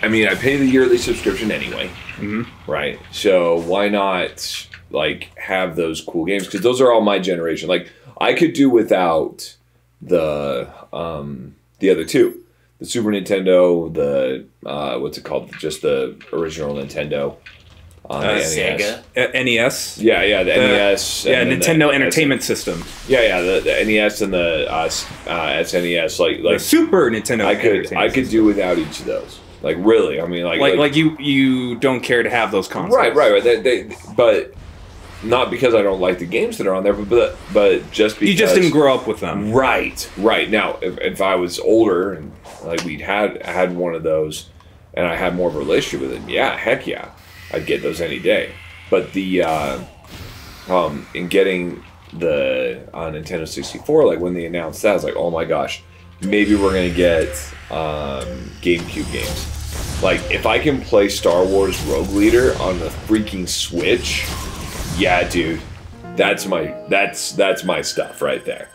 I mean, I pay the yearly subscription anyway, right? So why not like have those cool games? Because those are all my generation. Like I could do without the other two, the Super Nintendo, the what's it called? Just the original Nintendo. Sega. NES? Yeah, the NES. Yeah, Nintendo Entertainment System. Yeah, the NES and the SNES. Like the Super Nintendo. I could do without each of those. Like really, I mean, like you don't care to have those consoles, right. But not because I don't like the games that are on there, but just because you just didn't grow up with them. Right. Now, if I was older and like we'd had one of those, and I had more of a relationship with it, yeah, heck yeah. I'd get those any day. But the in getting the Nintendo 64, like when they announced that, I was like, oh my gosh, maybe we're gonna get GameCube games. Like if I can play Star Wars Rogue Leader on the freaking Switch, yeah, dude, that's my stuff right there.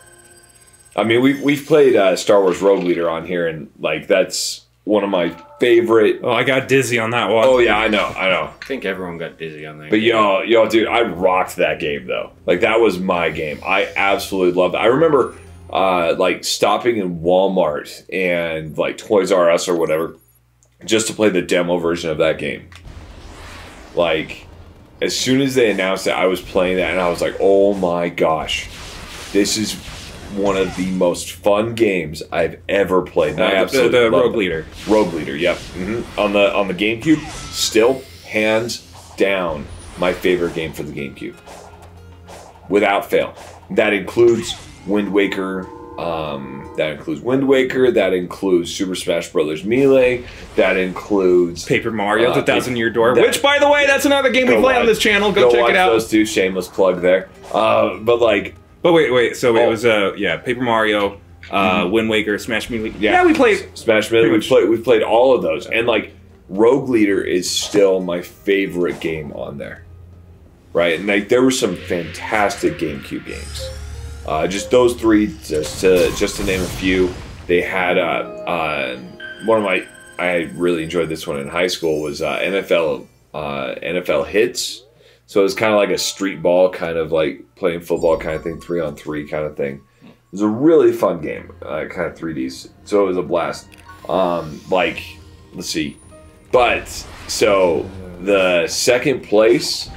I mean, we've played Star Wars Rogue Leader on here, and like that's one of my favorite. Oh, I got dizzy on that one. Oh yeah, I know. I think everyone got dizzy on that. But yo, dude, I rocked that game though. Like that was my game. I absolutely loved it. I remember like stopping in Walmart and like Toys R Us or whatever, just to play the demo version of that game. Like, as soon as they announced it, I was playing that and I was like, oh my gosh, this is one of the most fun games I've ever played. And I absolutely the Rogue Leader. Rogue Leader, yep. On the GameCube, still hands down my favorite game for the GameCube, without fail. That includes Wind Waker. That includes Super Smash Bros. Melee. That includes Paper Mario: The Thousand Year Door. Which, by the way, that's another game we play on this channel. Go check it out. Those two, shameless plug there. But wait. So it was Paper Mario, Wind Waker, Smash Melee. Yeah, we played Smash Melee. We've played all of those, and like Rogue Leader is still my favorite game on there. Right, and like there were some fantastic GameCube games. Just those three, just to name a few. They had one of my. I really enjoyed this one in high school. Was NFL Hits. So it was kind of like a street ball, kind of like playing football kind of thing, 3-on-3 kind of thing. It was a really fun game, kind of 3Ds. So it was a blast. Like, let's see. But, so, the second place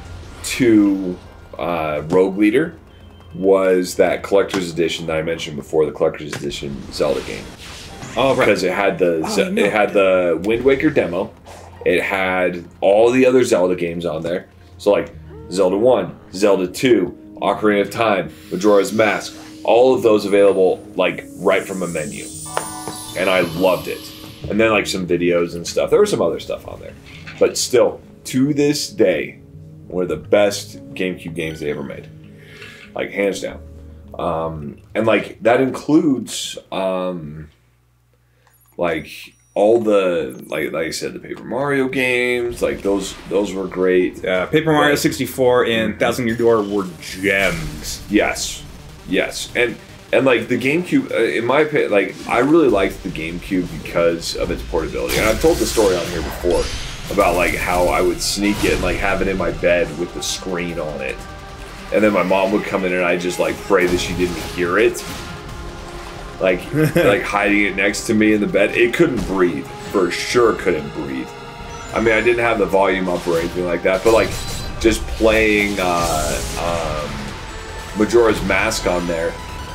to Rogue Leader was that Collector's Edition that I mentioned before, the Collector's Edition Zelda game. Oh, right. Because it had the Wind Waker demo. It had all the other Zelda games on there. So, like, Zelda 1, Zelda 2, Ocarina of Time, Majora's Mask, all of those available, like, right from a menu. And I loved it. And then, like, some videos and stuff. There was some other stuff on there. But still, to this day, one of the best GameCube games they ever made. Like, hands down. And, like, that includes, like, all the, like I said, the Paper Mario games, like, those were great. Paper Mario 64 and Thousand Year Door were gems. Yes. And like, the GameCube, in my opinion, like, I really liked the GameCube because of its portability. And I've told the story on here before about, like, how I would sneak it and, like, have it in my bed with the screen on it. And then my mom would come in and I'd just, like, pray that she didn't hear it. Like hiding it next to me in the bed. It couldn't breathe. For sure couldn't breathe. I mean, I didn't have the volume up or anything like that, but like just playing Majora's Mask on there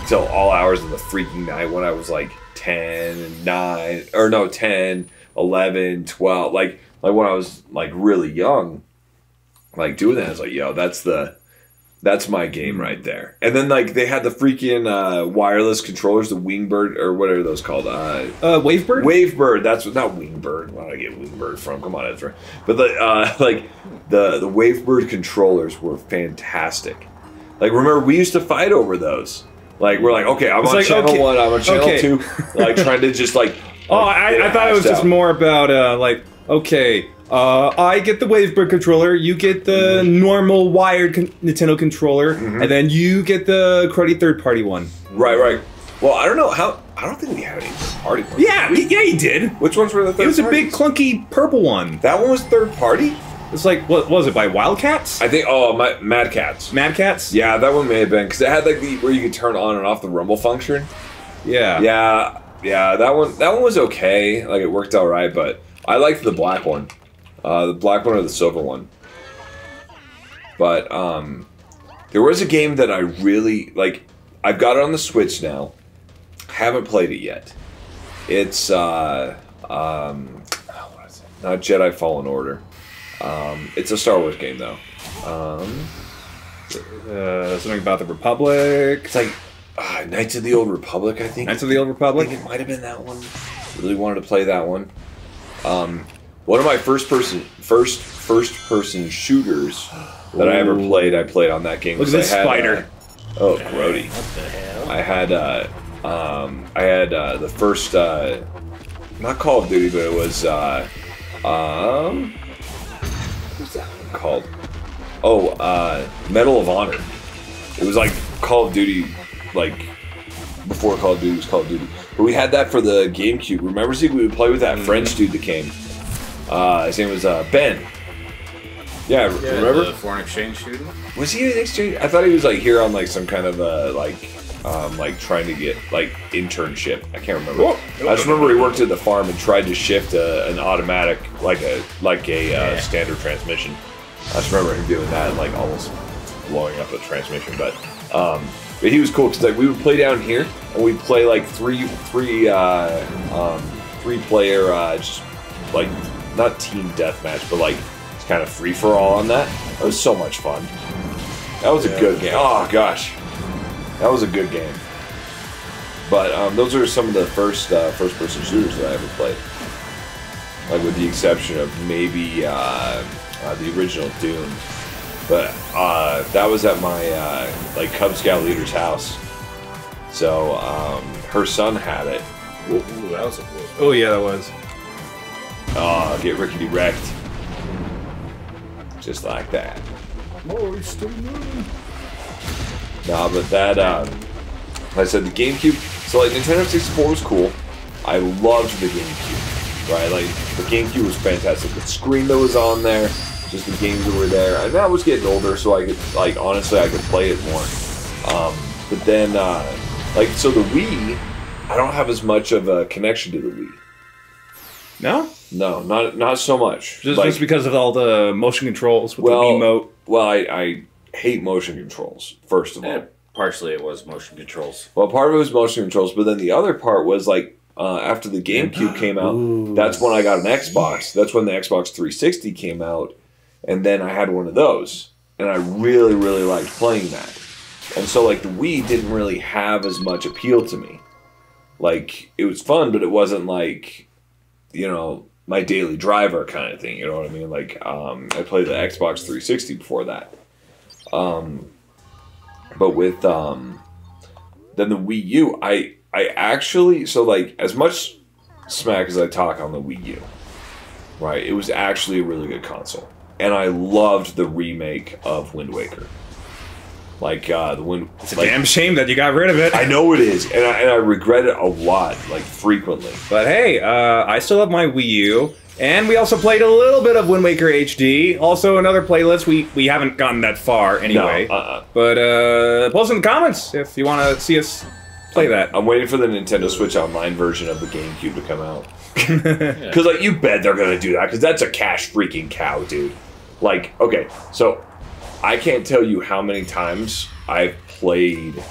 till all hours of the freaking night when I was like 10, 11, 12. Like when I was like really young, like doing that, I was like, yo, that's my game right there. And then, like, they had the freaking wireless controllers, the Wingbird, or what are those called? Wavebird? Wavebird. That's not Wingbird. Where did I get Wingbird from? Come on, Ezra. But, the Wavebird controllers were fantastic. Like, remember, we used to fight over those. Like, we're like, okay, I'm on channel 1, I'm on channel 2. Like, trying to just, like... I thought it was just more about, okay... I get the Wavebird controller, you get the normal wired Nintendo controller, and then you get the cruddy third-party one. Right. Well, I don't know how. I don't think we had any third party ones. Yeah, yeah, he did. Which ones were the third? It was a parties? big clunky purple one. That one was third party. It's like, what was it, by Wildcats? I think. Oh, Mad Cats. Mad Cats? Yeah, that one may have been because it had like where you could turn on and off the rumble function. Yeah. Yeah. That one was okay. Like it worked all right, but I liked the black one, or the silver one. But there was a game that I really like. I've got it on the Switch now. Haven't played it yet. It's what is it? Not Jedi Fallen Order. It's a Star Wars game though. Something about the Republic. It's like Knights of the Old Republic, I think. Knights of the Old Republic? I think it might have been that one. Really wanted to play that one. One of my first person shooters that I ever played, I played on that game. Look at this spider. Oh, grody. What the hell? I had the first not Call of Duty, but it was what's that one called? Oh, Medal of Honor. It was like Call of Duty, like before Call of Duty was Call of Duty. But we had that for the GameCube. Remember, we would play with that French dude that came. His name was Ben. Yeah, remember? The foreign exchange student? Was he an exchange? I thought he was like here on like some kind of like trying to get like internship. I can't remember. I just remember he worked at the farm and tried to shift an automatic like a standard transmission. I just remember him doing that and like almost blowing up a transmission. But he was cool because like we would play down here and we'd play like three player just like not team deathmatch, but like kind of free for all on that. It was so much fun. That was a good game. Oh gosh, that was a good game. But those are some of the first person shooters that I ever played. Like with the exception of maybe the original Doom. But that was at my like Cub Scout leader's house. So her son had it. Ooh, that was a cool. Oh yeah, that was. Oh, get rickety wrecked. Just like that. Nah, but that, like I said, the GameCube, so like Nintendo 64 was cool. I loved the GameCube, right? Like, the GameCube was fantastic. The screen that was on there, just the games that were there. And I was getting older, so I could, like, honestly, I could play it more. But then, like, so the Wii, I don't have as much of a connection to the Wii. No? No, not so much. Just because of all the motion controls with the Wiimote. Well, I hate motion controls, first of all. Partially it was motion controls. Well, part of it was motion controls, but then the other part was like after the GameCube came out, that's when I got an Xbox. That's when the Xbox 360 came out, and then I had one of those. And I really, really liked playing that. And so like the Wii didn't really have as much appeal to me. Like, it was fun, but it wasn't like, you know, my daily driver kind of thing, you know what I mean? Like, I played the Xbox 360 before that. But with, then the Wii U, I actually, so like, as much smack as I talk on the Wii U, right, it was actually a really good console. And I loved the remake of Wind Waker. Like, the Wind... It's a damn shame that you got rid of it. I know it is, and I regret it a lot, like, frequently. But hey, I still have my Wii U, and we also played a little bit of Wind Waker HD. Also, another playlist. We haven't gotten that far anyway. No, But post in the comments if you want to see us play that. I'm waiting for the Nintendo Switch Online version of the GameCube to come out. Because, like, you bet they're going to do that, because that's a cash freaking cow, dude. Like, okay, so... I can't tell you how many times I've played any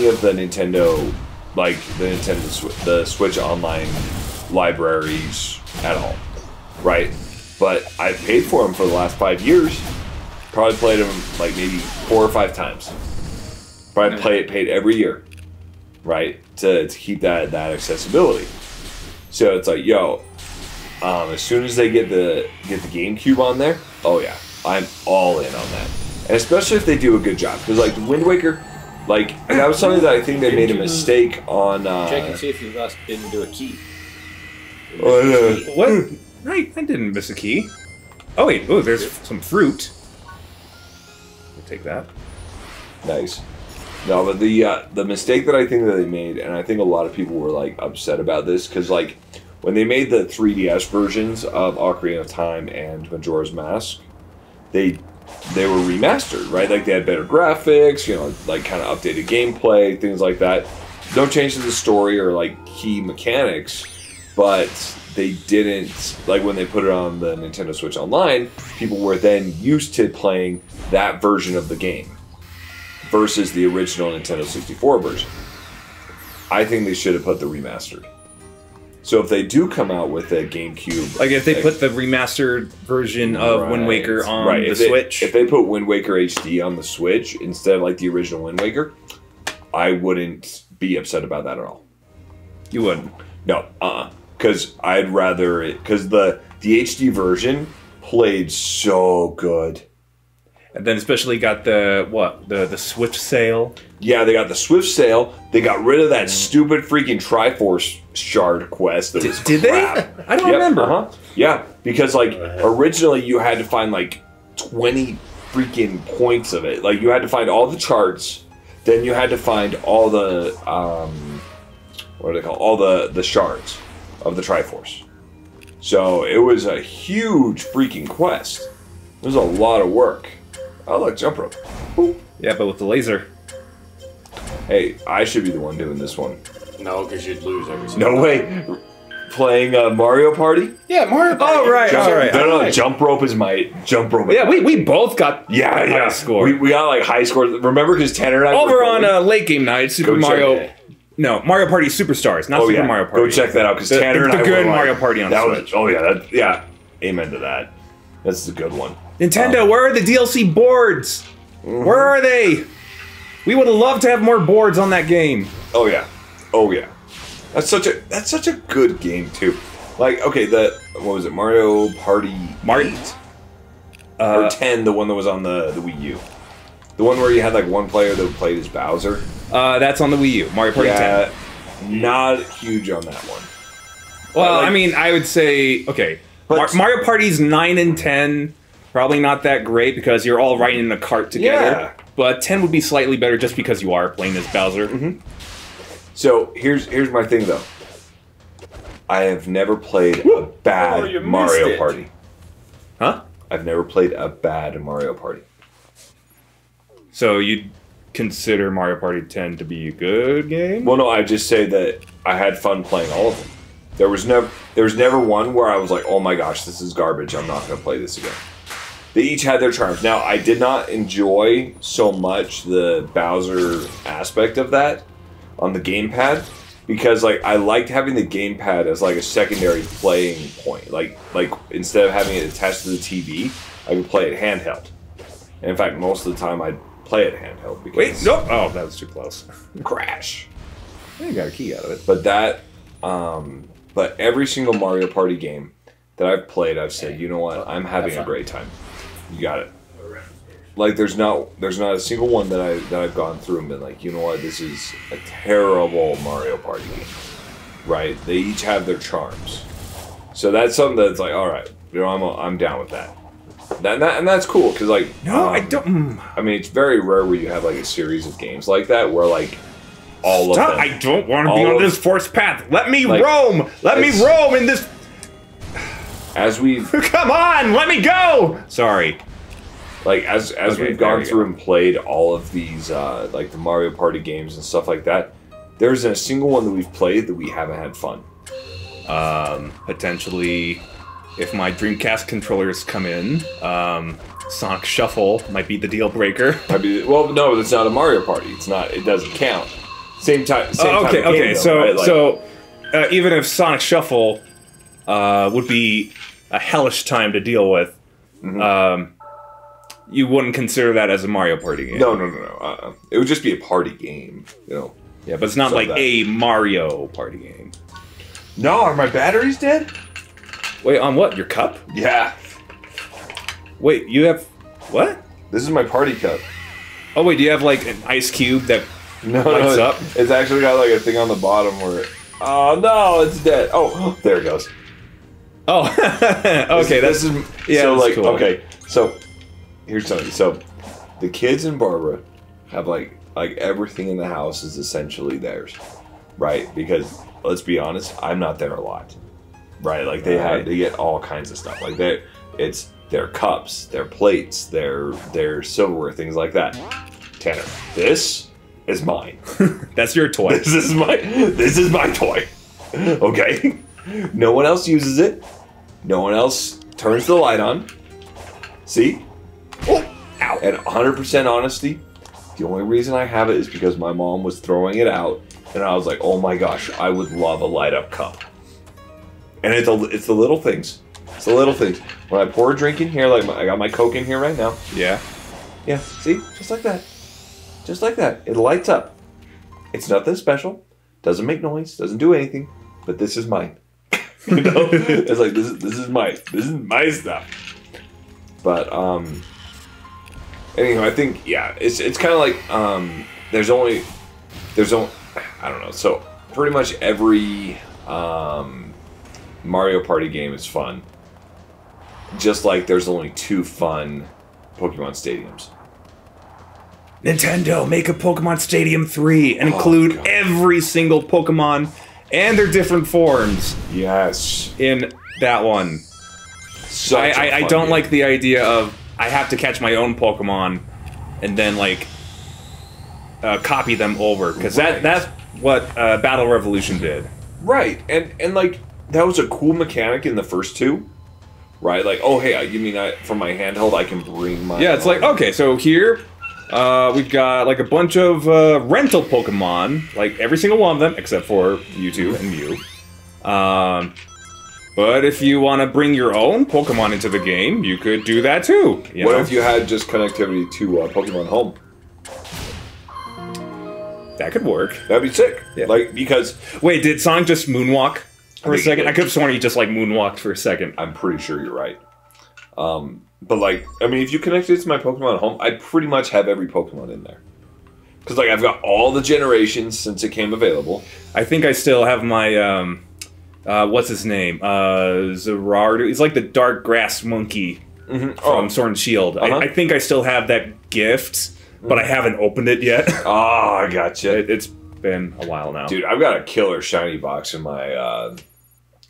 of the Nintendo, like the Switch Online libraries at all, right? But I've paid for them for the last 5 years. Probably played them like maybe 4 or 5 times. Probably paid every year, right? To keep that accessibility. So it's like, yo. As soon as they get the GameCube on there, oh yeah, I'm all in on that. And especially if they do a good job, because like Wind Waker, like, and that was something that I think they made a mistake on. Check and see if you didn't do a key. What? I didn't miss a key. Oh wait, there's some fruit. We'll take that. Nice. No, but the mistake that I think that they made, and I think a lot of people were like upset about this, because like when they made the 3DS versions of Ocarina of Time and Majora's Mask, they were remastered, right? Like they had better graphics, you know, like kind of updated gameplay, things like that. No change to the story or like key mechanics, but they didn't, like when they put it on the Nintendo Switch Online, people were then used to playing that version of the game versus the original Nintendo 64 version. I think they should have put the remastered. So if they do come out with a GameCube... Like if they put the remastered version of Wind Waker on the Switch? If they put Wind Waker HD on the Switch instead of like the original Wind Waker, I wouldn't be upset about that at all. You wouldn't? No, because I'd rather it... Because the HD version played so good. And then especially got the Swift Sail. Yeah, they got the Swift Sail. They got rid of that stupid freaking Triforce shard quest. That was did crap. they? I don't remember. Yeah, because like originally you had to find like 20 freaking points of it. Like you had to find all the charts, then you had to find all the what are they called? All the shards of the Triforce. So it was a huge freaking quest. It was a lot of work. I like jump rope. Boop. Yeah, but with the laser. Hey, I should be the one doing this one. No, because you'd lose every single No way. Playing Mario Party? Yeah, Mario Party. Oh, right. Jump, All right. No, jump rope is my jump rope. Yeah, we both got high score. We got like high scores. Remember, because Tanner and I over on late game night, Super Mario. No, Mario Party Superstars, not Super Mario Party. Go check that out because Tanner and I the good were Mario Party on the Switch. Yeah. Amen to that. That's a good one. Nintendo, where are the DLC boards? Where are they? We would love to have more boards on that game. Oh yeah. That's such a good game too. Like, okay, what was it? Mario Party 8? Or 10, the one that was on the Wii U. The one where you had like one player that played as Bowser. That's on the Wii U. Mario Party 10. Not huge on that one. Well, I mean, I would say, okay, Mario Parties 9 and 10, probably not that great because you're all riding in a cart together. Yeah. But 10 would be slightly better just because you are playing as Bowser. Mm-hmm. So here's my thing though. I have never played a bad Mario Party. Huh? I've never played a bad Mario Party. So you'd consider Mario Party 10 to be a good game? Well, no, I just say that I had fun playing all of them. There was never one where I was like, oh my gosh, this is garbage. I'm not going to play this again. They each had their charms. Now, I did not enjoy so much the Bowser aspect of that on the gamepad because, like, I liked having the gamepad as like a secondary playing point. Like instead of having it attached to the TV, I could play it handheld. And in fact, most of the time I'd play it handheld because wait, nope. Oh, that was too close. Crash. You got a key out of it. But but every single Mario Party game that I've played, I've said, you know what, I'm having a great time. You got it. Like there's not a single one that I've gone through and been like, you know what, this is a terrible Mario Party game. Right? They each have their charms. So that's something that's like, all right, you know, I'm down with that. And that's cool because like no, I don't. I mean, it's very rare where you have like a series of games like that where like all of them. I don't want to be on this forced path. Let me roam. Let me roam in this. As we've come on, let me go. Sorry. Like as we've gone through and played all of these like the Mario Party games and stuff like that, there isn't a single one that we've played that we haven't had fun. Potentially, if my Dreamcast controllers come in, Sonic Shuffle might be the deal breaker. Well, no, it's not a Mario Party. It's not. It doesn't count. Same time. Okay. So right? Like, even if Sonic Shuffle would be a hellish time to deal with, you wouldn't consider that as a Mario Party game. No. It would just be a party game, you know. Yeah, but it's not like a Mario Party game. No, are my batteries dead? Wait, on what? Your cup? Yeah. Wait, you have what? This is my party cup. Oh wait, do you have like an ice cube that lights up? It's actually got like a thing on the bottom where. Oh no, it's dead. Oh, there it goes. Oh, okay. This is yeah. So like cool. okay, so here's something. So the kids and Barbara have like like everything in the house is essentially theirs, right? Because let's be honest, I'm not there a lot, right? Like they get all kinds of stuff. Like it's their cups, their plates, their silverware, things like that. Tanner, this is mine. That's your toy. This is my toy. Okay? No one else uses it. No one else turns the light on. See? Oh, ow. And 100% honesty, the only reason I have it is because my mom was throwing it out, and I was like, oh my gosh, I would love a light up cup. And it's the little things. It's the little things. When I pour a drink in here, like I got my Coke in here right now. Yeah. Yeah, see? Just like that. Just like that. It lights up. It's nothing special. Doesn't make noise. Doesn't do anything. But this is mine. You know? It's like, this is mine. This is my stuff. But, anyhow, I think, yeah, it's kind of like, there's only, I don't know. So, pretty much every, Mario Party game is fun. Just like there's only 2 fun Pokemon stadiums. Nintendo, make a Pokemon Stadium 3 and include every single Pokemon and their different forms. Yes. In that one. I don't like the idea of I have to catch my own Pokemon and then like copy them over, because that's what Battle Revolution did. Right, and like that was a cool mechanic in the first 2. Right, like, oh hey, you mean from my handheld I can bring my... Yeah, it's like, okay, so here we've got like a bunch of rental Pokemon, like every single one of them, except for Mewtwo and Mew. But if you want to bring your own Pokemon into the game, you could do that too. What if you had just connectivity to Pokemon Home? That could work. That'd be sick. Yeah. Like, because... Wait, did Sonic just moonwalk for a second? I could have sworn he just like moonwalked for a second. I'm pretty sure you're right. But like, I mean, if you connected it to my Pokemon Home, I'd pretty much have every Pokemon in there. Because like, I've got all the generations since it came available. I think I still have my, what's his name? Zerardo. He's like the dark grass monkey from Sword and Shield. I think I still have that gift, but I haven't opened it yet. Oh, I gotcha. It's been a while now. Dude, I've got a killer shiny box in my,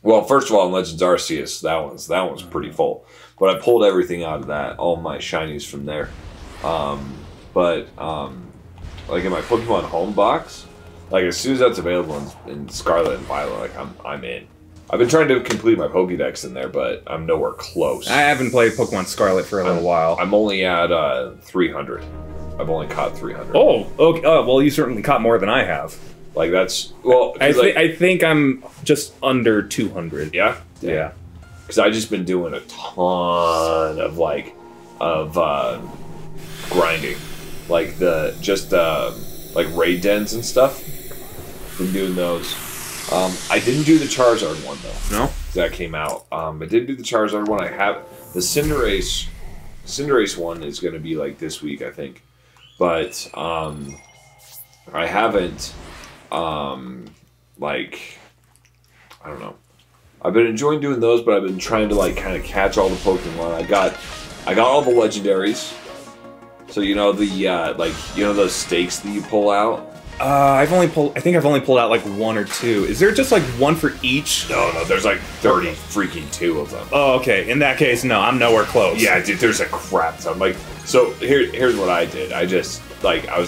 well, first of all, in Legends Arceus, that one's pretty full. But I pulled everything out of that, all my shinies from there. Like in my Pokemon Home box, like as soon as that's available in Scarlet and Violet, like I'm in. I've been trying to complete my Pokédex in there, but I'm nowhere close. I haven't played Pokemon Scarlet for a little while. I'm only at 300. I've only caught 300. Oh, okay. Well, you certainly caught more than I have. Like that's well. I think I'm just under 200. Yeah. Yeah. Because I've just been doing a ton of grinding, like like raid dens and stuff. Been doing those. I didn't do the Charizard one though. No, that came out. I did do the Charizard one. I have the Cinderace. Cinderace one is going to be like this week, I think, but I haven't. Like, I don't know. I've been enjoying doing those, but I've been trying to like kind of catch all the Pokemon. I got all the legendaries. So you know those stakes that you pull out. I think I've only pulled out like 1 or 2. Is there just like 1 for each? No, there's like 30 freaking 2 of them. Oh, okay. In that case, no, I'm nowhere close. Yeah, dude, there's a crap ton. Like, so here's what I did. I was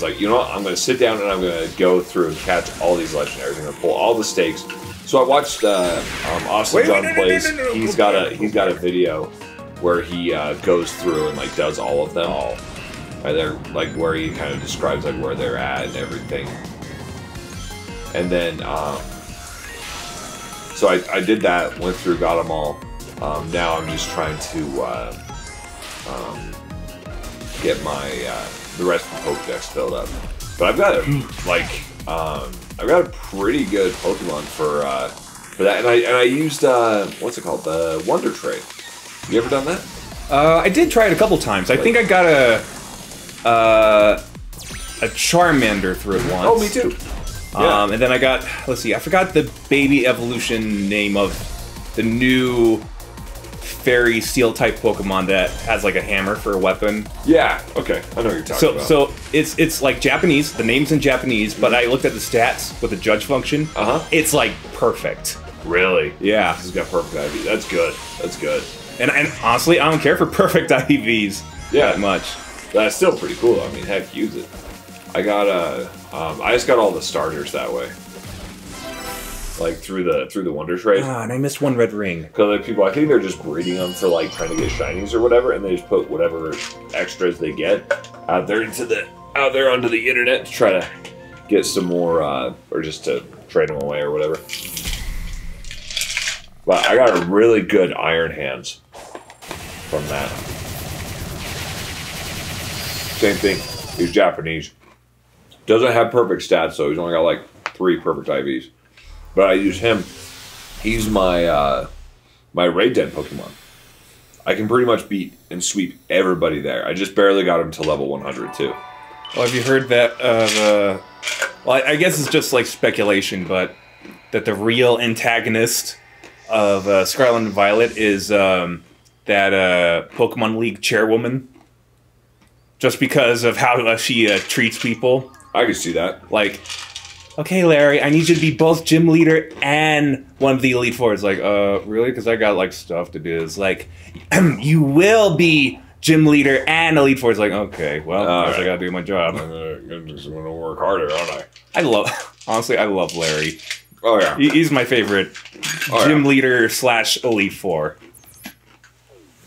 like, you know what? I'm gonna sit down and I'm gonna go through and catch all these legendaries. I'm gonna pull all the stakes. So I watched Austin John Plays. He's got a video where he goes through and like does all of them. Right there, like where he kind of describes like where they're at and everything. And then, so I did that, went through, got them all. Now I'm just trying to get my the rest of the Pokédex filled up. But I've got a pretty good Pokemon for that, and I used what's it called, the Wonder Trade. You ever done that? I did try it a couple times. I think I got a Charmander through it once. Oh, me too. Yeah. And then I got, let's see, I forgot the baby evolution name of the new fairy steel type Pokemon that has like a hammer for a weapon. Yeah. Okay. I know what you're talking about. So it's like Japanese. The name's in Japanese, but I looked at the stats with the judge function. It's like perfect. Really? Yeah. This has got perfect IV. That's good. That's good. And honestly, I don't care for perfect IVs that much. That's still pretty cool. I mean, heck, use it. I got I just got all the starters that way. Like through the Wonder Trade. Ah, and I missed one red ring. Because like, people, I think they're just breeding them for like trying to get shinies or whatever, and they just put whatever extras they get out there onto the internet to try to get some more, or just to trade them away or whatever. But I got a really good Iron Hands from that. Same thing. He's Japanese. Doesn't have perfect stats, though. He's only got like 3 perfect IVs. But I use him. He's my my raid den Pokemon. I can pretty much beat and sweep everybody there. I just barely got him to level 100 too. Well, have you heard that? Well, I guess it's just like speculation, but that the real antagonist of Scarlet and Violet is that Pokemon League chairwoman. Just because of how she treats people. I can see that. Like, okay, Larry, I need you to be both gym leader and one of the Elite Four. It's like, really? Because I got, like, stuff to do. It's like, you will be gym leader and Elite Four. It's like, okay, well, I guess I gotta do my job. I'm just gonna work harder, aren't I? Honestly, I love Larry. Oh, yeah. He's my favorite gym leader / Elite Four.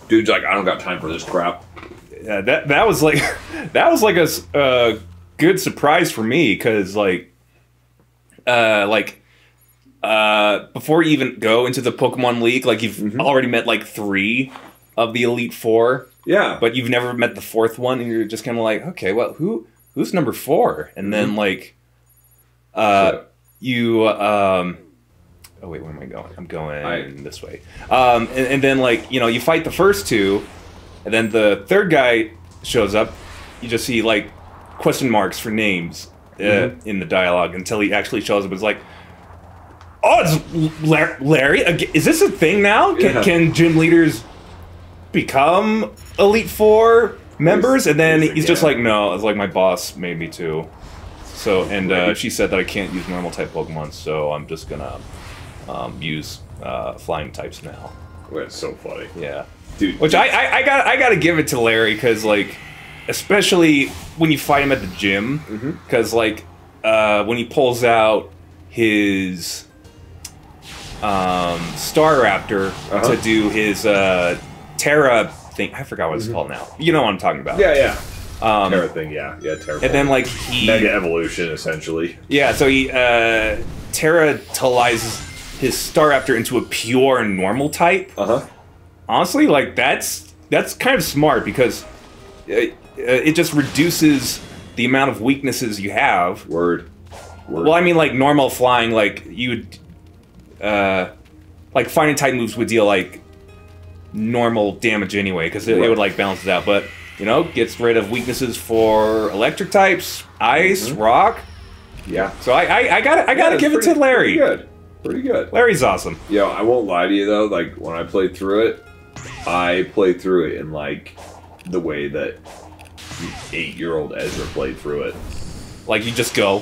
Dude's like, I don't got time for this crap. Yeah, that was like a good surprise for me, because before you even go into the Pokemon League, like you've already met like 3 of the Elite Four. Yeah. But you've never met the 4th one, and you're just kind of like, okay, well, who's number 4? And then like, you oh wait, where am I going? I'm going this way. And then like, you know, you fight the first 2, and then the 3rd guy shows up. You just see like question marks for names in the dialogue until he actually shows up. It's like, oh, it's Larry. Is this a thing now? Can gym leaders become Elite Four members? And then he's just like, no, it's like my boss made me to. So, and she said that I can't use normal type Pokemon, so I'm just gonna use flying types now. That's so funny. Yeah. Dude. Which I gotta give it to Larry, because like, especially when you fight him at the gym, because like when he pulls out his Staraptor to do his Terra thing, I forgot what it's called now. You know what I'm talking about? Yeah. Terra thing, yeah, Terra. And then like he Mega Evolution, essentially. Yeah, so he Terratalizes his Staraptor into a pure normal type. Honestly, like that's kind of smart, because it just reduces the amount of weaknesses you have. Word. Well, I mean, like normal flying, like you would, like fighting type moves would deal like normal damage anyway, because it would like balance it out. But you know, gets rid of weaknesses for electric types, ice, rock. Yeah. So I gotta give it to Larry. Pretty good. Larry's awesome. Yo, I won't lie to you though. Like when I played through it, I played through it in like the way that 8-year-old Ezra played through it. Like you just go.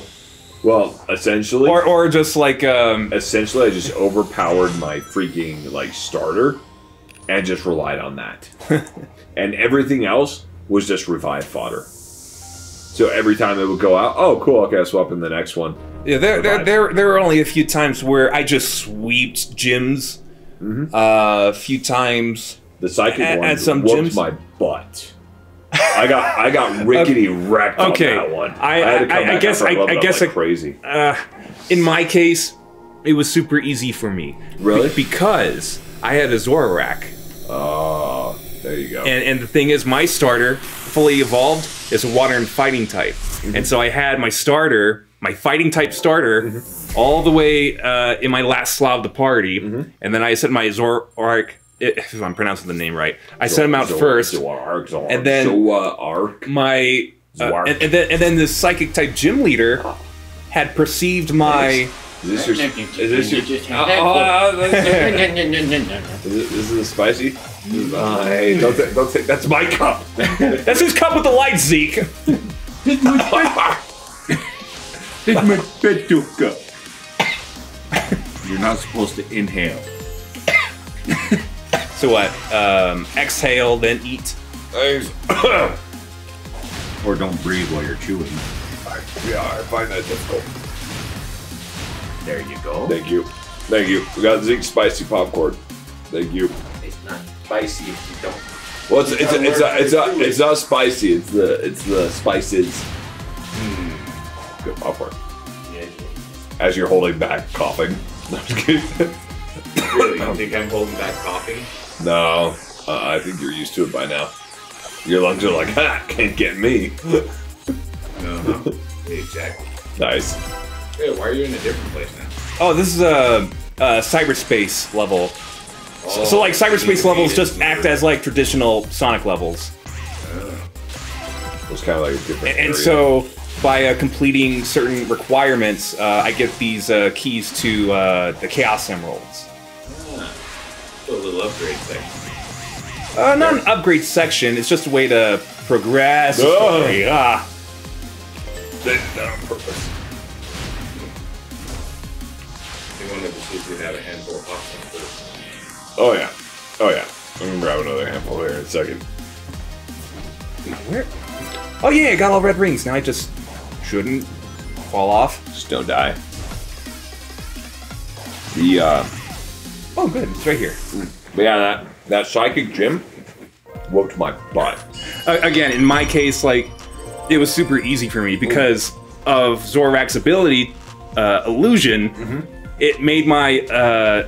Well, essentially. Or just like essentially I just overpowered my freaking like starter and just relied on that. And everything else was just revive fodder. So every time it would go out, oh cool, okay, I'll swap in the next one. Yeah, there were only a few times where I just sweeped gyms. A few times. The psychic one whooped my butt. I got rickety wrecked on that one. I guess crazy. In my case, it was super easy for me. Really? Because I had a Zorak. Oh, there you go. And the thing is, my starter, fully evolved, is a water and fighting type. And so I had my starter, my fighting type starter, all the way in my last slot of the party. And then I set my Zorak, if I'm pronouncing the name right, I set him out first. And then my and then the psychic type gym leader had perceived my Is this your? Is this your? Is this spicy? Hey, don't take. That's my cup. That's his cup with the light, Zeke. It's my special cup. You're not supposed to inhale. So what? Exhale, then eat. Or don't breathe while you're chewing. Yeah, I find that difficult. There you go. Thank you. Thank you. We got Zeke spicy popcorn. Thank you. It's not spicy if you don't. Well, it's not spicy. It's the spices. Good popcorn. Yeah. As you're holding back coughing. No, I'm just kidding. Really? You think I'm holding back coughing? No, I think you're used to it by now. Your lungs are like, ha, can't get me. No. Exactly. Nice. Hey, why are you in a different place now? Oh, this is a cyberspace level. So like cyberspace levels just act as like traditional Sonic levels. It's kind of like a different area. And so by completing certain requirements, I get these keys to the Chaos Emeralds. A little upgrade thing. Not an upgrade section. It's just a way to progress. Did that on purpose. You wanted to see if you'd have a handful of popcorn first. Oh yeah. Oh yeah. I'm gonna grab another handful here in a second. Where? Oh yeah, I got all red rings. Now I just shouldn't fall off. Just don't die. The Oh good, it's right here. but yeah, that psychic gym whooped my butt. Again, in my case, like, it was super easy for me because of Zorak's ability, illusion. It made my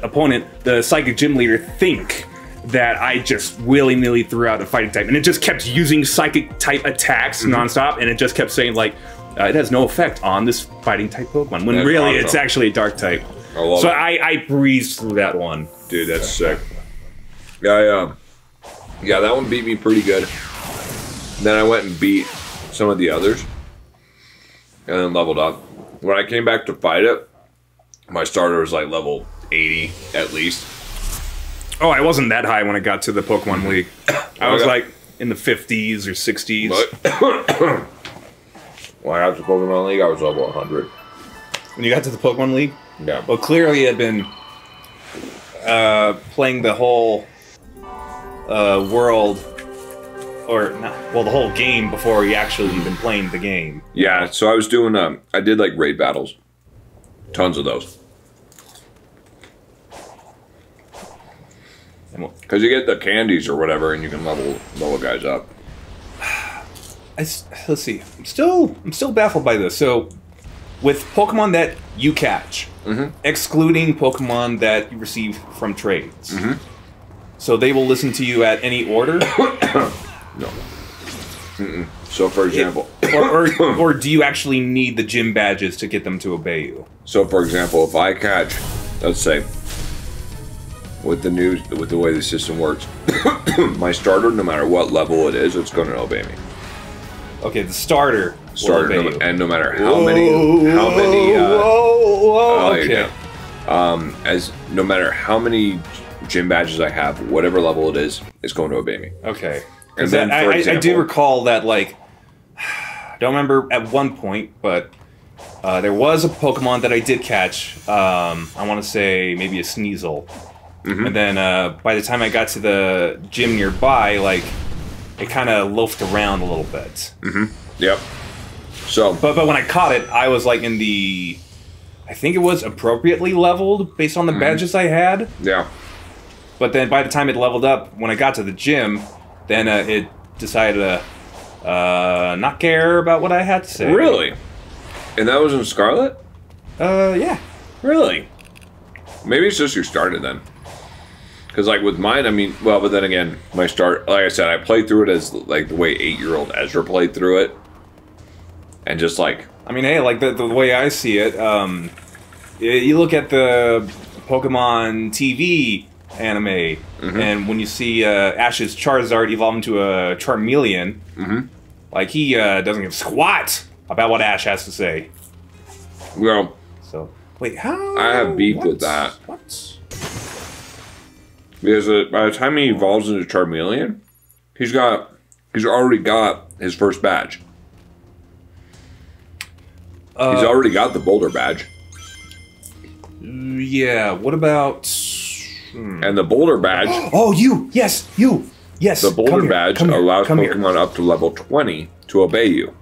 opponent, the psychic gym leader, think that I just willy-nilly threw out a fighting type, and it just kept using psychic type attacks nonstop, and it just kept saying like, it has no effect on this fighting type Pokemon, when That's really awesome. it's actually a dark type. I love So it. I breezed through that one. Dude, that's sick. Yeah, that one beat me pretty good. Then I went and beat some of the others, and then leveled up. When I came back to fight it, my starter was like level 80 at least. Oh, I wasn't that high when I got to the Pokemon League. I was like in the 50s or 60s. But when I got to Pokemon League, I was level 100. When you got to the Pokemon League? Yeah. Well, clearly you had been playing the whole world, or not, well, the whole game before you actually even playing the game. Yeah, so I was doing, I did like raid battles. Tons of those. Because you get the candies or whatever, and you can level guys up. Let's see. I'm still baffled by this. So, with Pokemon that you catch, excluding Pokemon that you receive from trades, so they will listen to you at any order. No. So, for example, or do you actually need the gym badges to get them to obey you? So, for example, if I catch, let's say, with the way the system works, my starter, no matter what level it is, it's going to obey me. Okay, the starter will obey you. And no matter how many, okay. as no matter how many gym badges I have, whatever level it is, it's going to obey me. Okay. And then, for I example, do recall that, like, I don't remember at one point, but there was a Pokemon that I did catch. I want to say maybe a Sneasel. And then by the time I got to the gym nearby, like, it kind of loafed around a little bit. Yep. So, But when I caught it, I was like in the, I think it was appropriately leveled based on the badges I had. yeah. But then by the time it leveled up, when I got to the gym, then it decided to not care about what I had to say. Really? And that was in Scarlet? Yeah. Really? Maybe it's just your starter then. Because, like, with mine, I mean, well, but then again, my start, like I said, I played through it as, like, the way 8-year-old Ezra played through it. And just, like... I mean, hey, like, the way I see it, you look at the Pokemon TV anime, and when you see Ash's Charizard evolve into a Charmeleon, like, he doesn't give a squat about what Ash has to say. Well, So Wait, how? I have beef with that. What? Because by the time he evolves into Charmeleon, he's already got his first badge. He's already got the Boulder badge. Yeah. What about? And the Boulder badge. Oh, you! Yes, you! Yes. The Boulder badge allows Pokemon up to level 20 to obey you.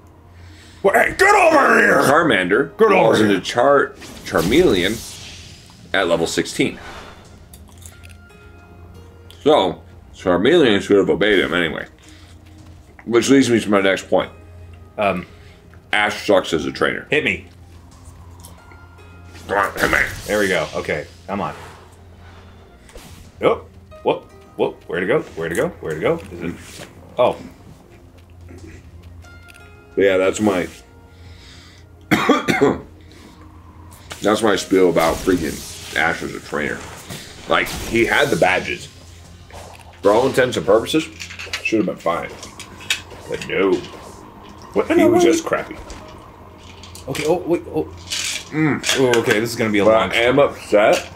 Well, hey, get over here! Charmander evolves into Charmeleon at level 16. So, Charmeleon should have obeyed him anyway. Which leads me to my next point. Ash sucks as a trainer. Hit me. Come on, hit me. There we go. Okay, come on. Oh, whoop, whoop. Where to go? Where to go? Where to go? Is it? Oh. But yeah, that's my... that's my spiel about freaking Ash as a trainer. Like, he had the badges. For all intents and purposes, should have been fine. But no. He was just crappy. Okay, oh, wait, oh. Oh, okay, this is gonna be a long... I am upset.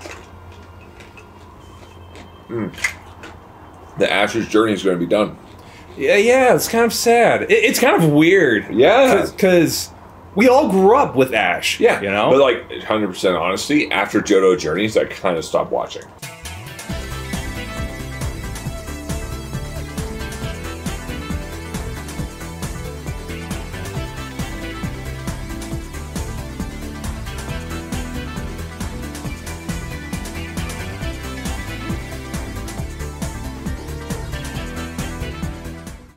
The Ash's journey is going to be done. Yeah, it's kind of sad. It's kind of weird. Yeah. Because we all grew up with Ash. Yeah. You know? But, like, 100% honesty, after Johto Journeys, I kind of stopped watching.